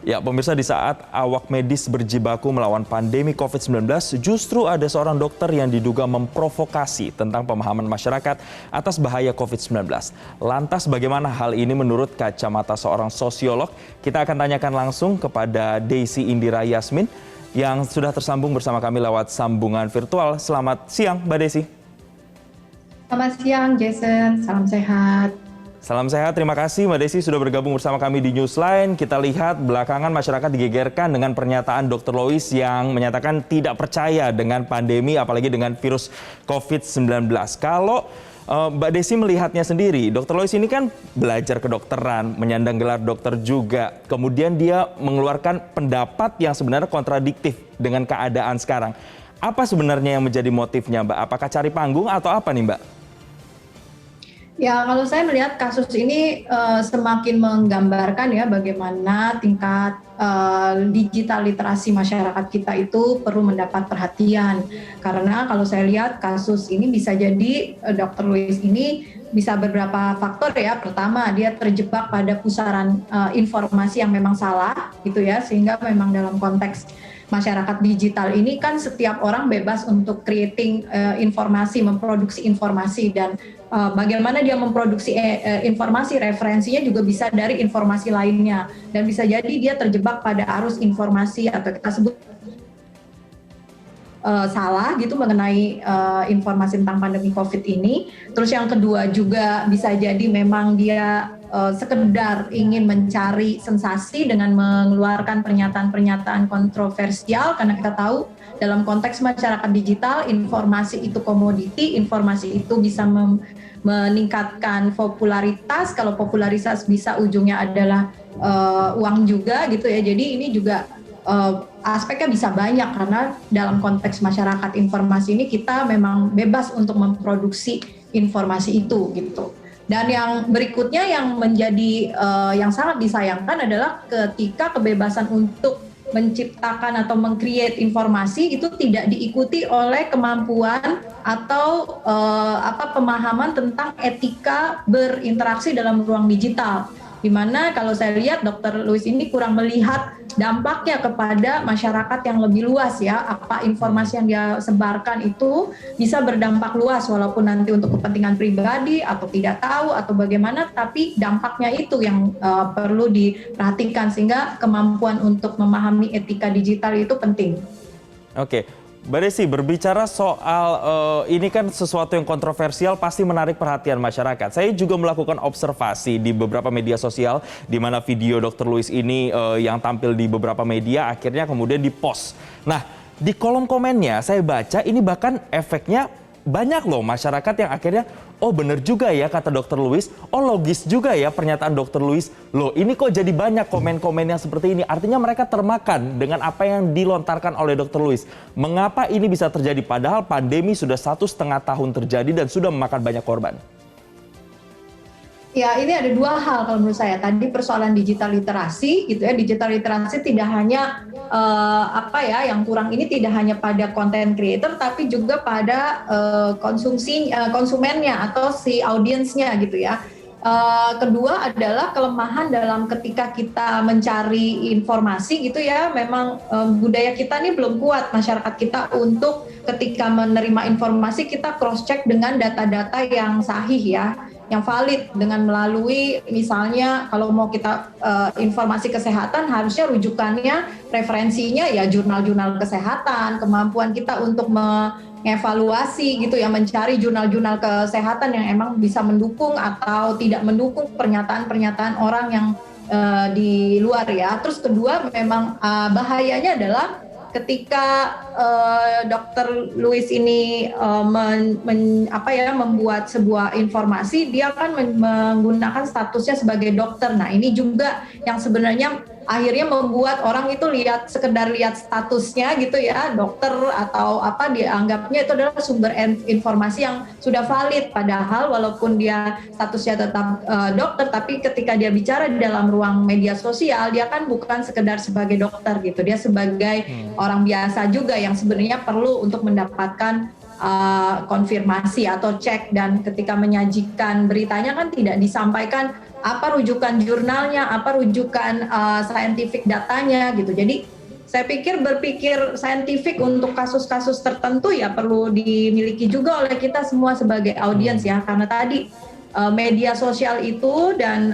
Ya, pemirsa, di saat awak medis berjibaku melawan pandemi COVID-19, justru ada seorang dokter yang diduga memprovokasi tentang pemahaman masyarakat atas bahaya COVID-19. Lantas bagaimana hal ini menurut kacamata seorang sosiolog? Kita akan tanyakan langsung kepada Desi Indira Yasmin yang sudah tersambung bersama kami lewat sambungan virtual. Selamat siang, Mbak Desi. Selamat siang, Jason. Salam sehat. Salam sehat, terima kasih Mbak Desi sudah bergabung bersama kami di Newsline. Kita lihat belakangan masyarakat digegerkan dengan pernyataan Dr. Lois yang menyatakan tidak percaya dengan pandemi, apalagi dengan virus COVID-19. Kalau Mbak Desi melihatnya sendiri, Dr. Lois ini kan belajar kedokteran, menyandang gelar dokter juga. Kemudian dia mengeluarkan pendapat yang sebenarnya kontradiktif dengan keadaan sekarang. Apa sebenarnya yang menjadi motifnya, Mbak? Apakah cari panggung atau apa nih, Mbak? Ya, kalau saya melihat kasus ini semakin menggambarkan ya bagaimana tingkat digital literasi masyarakat kita itu perlu mendapat perhatian. Karena kalau saya lihat kasus ini bisa jadi Dr. Lois ini bisa beberapa faktor ya. Pertama, dia terjebak pada pusaran informasi yang memang salah gitu ya, sehingga memang dalam konteks masyarakat digital ini kan setiap orang bebas untuk creating informasi, memproduksi informasi, dan bagaimana dia memproduksi informasi, referensinya juga bisa dari informasi lainnya, dan bisa jadi dia terjebak pada arus informasi atau kita sebut salah gitu mengenai informasi tentang pandemi COVID ini. Terus yang kedua juga bisa jadi memang dia sekedar ingin mencari sensasi dengan mengeluarkan pernyataan-pernyataan kontroversial, karena kita tahu dalam konteks masyarakat digital informasi itu komoditi, informasi itu bisa meningkatkan popularitas. Kalau popularitas bisa ujungnya adalah uang juga gitu ya. Jadi ini juga aspeknya bisa banyak, karena dalam konteks masyarakat informasi ini kita memang bebas untuk memproduksi informasi itu gitu. Dan yang berikutnya yang menjadi yang sangat disayangkan adalah ketika kebebasan untuk menciptakan atau meng-create informasi itu tidak diikuti oleh kemampuan atau pemahaman tentang etika berinteraksi dalam ruang digital. Di mana kalau saya lihat Dr. Lois ini kurang melihat dampaknya kepada masyarakat yang lebih luas ya. Apa informasi yang dia sebarkan itu bisa berdampak luas, walaupun nanti untuk kepentingan pribadi atau tidak tahu atau bagaimana, tapi dampaknya itu yang perlu diperhatikan, sehingga kemampuan untuk memahami etika digital itu penting. Oke. Mbak Desi, berbicara soal ini kan sesuatu yang kontroversial pasti menarik perhatian masyarakat. Saya juga melakukan observasi di beberapa media sosial di mana video Dr. Lois ini yang tampil di beberapa media akhirnya kemudian dipost. Nah, di kolom komennya saya baca ini bahkan efeknya banyak loh masyarakat yang akhirnya, oh bener juga ya kata Dr. Lois, oh logis juga ya pernyataan Dr. Lois. Loh ini kok jadi banyak komen-komen yang seperti ini. Artinya mereka termakan dengan apa yang dilontarkan oleh Dr. Lois. Mengapa ini bisa terjadi padahal pandemi sudah 1,5 tahun terjadi dan sudah memakan banyak korban? Ya, ini ada dua hal kalau menurut saya. Tadi persoalan digital literasi gitu ya. Digital literasi tidak hanya yang kurang ini tidak hanya pada content creator, tapi juga pada konsumennya atau si audiensnya gitu ya. Kedua adalah kelemahan dalam ketika kita mencari informasi gitu ya. Memang budaya kita ini belum kuat, masyarakat kita, untuk ketika menerima informasi kita cross check dengan data-data yang sahih ya, yang valid, dengan melalui misalnya kalau mau kita informasi kesehatan harusnya rujukannya, referensinya ya jurnal-jurnal kesehatan. Kemampuan kita untuk mengevaluasi gitu ya, mencari jurnal-jurnal kesehatan yang emang bisa mendukung atau tidak mendukung pernyataan-pernyataan orang yang di luar ya. Terus kedua, memang bahayanya adalah ketika Dr. Lois ini membuat sebuah informasi, dia akan menggunakan statusnya sebagai dokter. Nah, ini juga yang sebenarnya akhirnya membuat orang itu sekedar lihat statusnya gitu ya, dokter atau apa, dianggapnya itu adalah sumber informasi yang sudah valid, padahal walaupun dia statusnya tetap dokter, tapi ketika dia bicara di dalam ruang media sosial, dia kan bukan sekedar sebagai dokter gitu, dia sebagai orang biasa juga yang sebenarnya perlu untuk mendapatkan konfirmasi atau cek, dan ketika menyajikan beritanya kan tidak disampaikan apa rujukan jurnalnya, apa rujukan scientific datanya gitu. Jadi saya pikir berpikir saintifik untuk kasus-kasus tertentu ya perlu dimiliki juga oleh kita semua sebagai audiens ya, karena tadi media sosial itu dan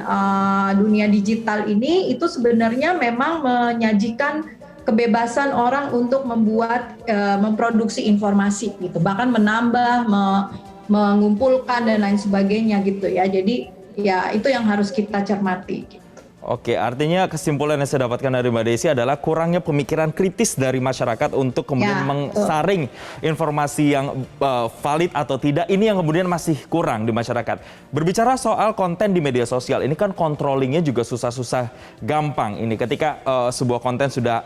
dunia digital ini itu sebenarnya memang menyajikan kebebasan orang untuk membuat memproduksi informasi gitu, bahkan menambah, mengumpulkan dan lain sebagainya gitu ya. Jadi ya itu yang harus kita cermati gitu. Oke, artinya kesimpulan yang saya dapatkan dari Mbak Desi adalah kurangnya pemikiran kritis dari masyarakat untuk kemudian mengsaring informasi yang valid atau tidak. Ini yang kemudian masih kurang di masyarakat. Berbicara soal konten di media sosial, ini kan controllingnya juga susah-susah gampang. Ini ketika sebuah konten sudah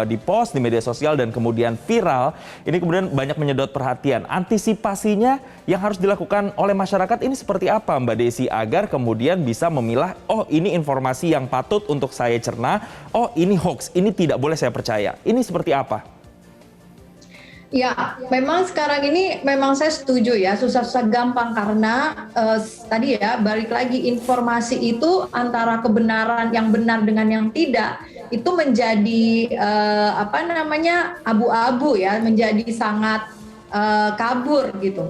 dipost di media sosial dan kemudian viral, ini kemudian banyak menyedot perhatian. Antisipasinya yang harus dilakukan oleh masyarakat ini seperti apa, Mbak Desi, agar kemudian bisa memilah, oh ini informasi yang patut untuk saya cerna, oh ini hoax, ini tidak boleh saya percaya. Ini seperti apa? Ya, memang sekarang ini memang saya setuju ya, susah-susah gampang karena tadi ya balik lagi informasi itu antara kebenaran yang benar dengan yang tidak itu menjadi abu-abu ya, menjadi sangat kabur gitu.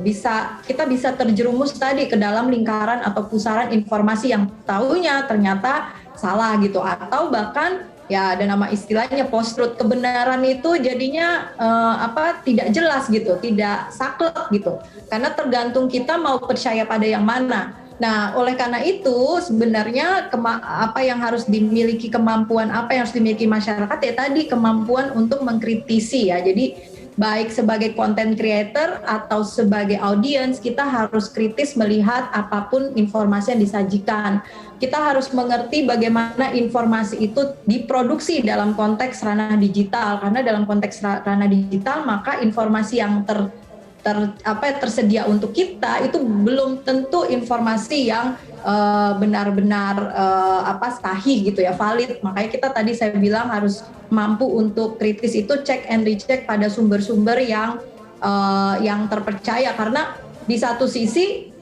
Kita bisa terjerumus tadi ke dalam lingkaran atau pusaran informasi yang tahunya ternyata salah gitu, atau bahkan ya ada nama istilahnya post-truth, kebenaran itu jadinya tidak jelas gitu, tidak saklek gitu, karena tergantung kita mau percaya pada yang mana. Nah, oleh karena itu sebenarnya apa yang harus dimiliki masyarakat ya tadi kemampuan untuk mengkritisi ya. Jadi baik sebagai content creator atau sebagai audiens, kita harus kritis melihat apapun informasi yang disajikan. Kita harus mengerti bagaimana informasi itu diproduksi dalam konteks ranah digital, karena dalam konteks ranah digital maka informasi yang tersedia untuk kita itu belum tentu informasi yang benar-benar sahih gitu ya, valid. Makanya kita tadi saya bilang harus mampu untuk kritis itu cek and recheck pada sumber-sumber yang terpercaya, karena di satu sisi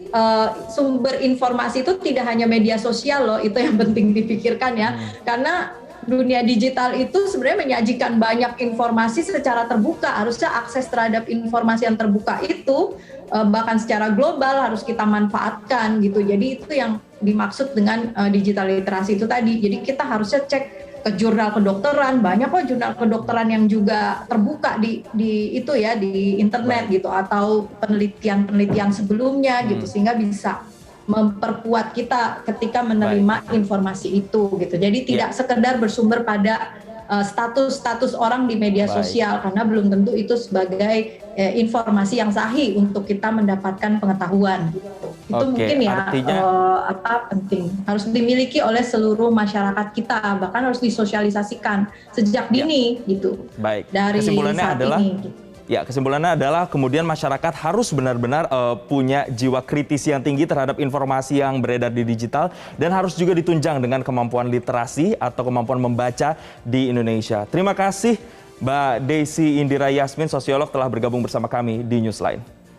sumber informasi itu tidak hanya media sosial loh, itu yang penting dipikirkan ya, karena dunia digital itu sebenarnya menyajikan banyak informasi secara terbuka. Harusnya akses terhadap informasi yang terbuka itu bahkan secara global harus kita manfaatkan gitu. Jadi itu yang dimaksud dengan digital literasi itu tadi. Jadi kita harusnya cek ke jurnal kedokteran, banyak kok jurnal kedokteran yang juga terbuka di internet gitu, atau penelitian sebelumnya gitu, sehingga bisa memperkuat kita ketika menerima informasi itu gitu. Jadi tidak sekedar bersumber pada status orang di media sosial, karena belum tentu itu sebagai informasi yang sahih untuk kita mendapatkan pengetahuan gitu. Itu mungkin ya artinya, penting harus dimiliki oleh seluruh masyarakat kita, bahkan harus disosialisasikan sejak dini gitu. Baik. Dari kesimpulannya saat adalah ini, gitu. Ya, kesimpulannya adalah kemudian masyarakat harus benar-benar punya jiwa kritis yang tinggi terhadap informasi yang beredar di digital, dan harus juga ditunjang dengan kemampuan literasi atau kemampuan membaca di Indonesia. Terima kasih Mbak Desi Indira Yasmin, sosiolog, telah bergabung bersama kami di Newsline.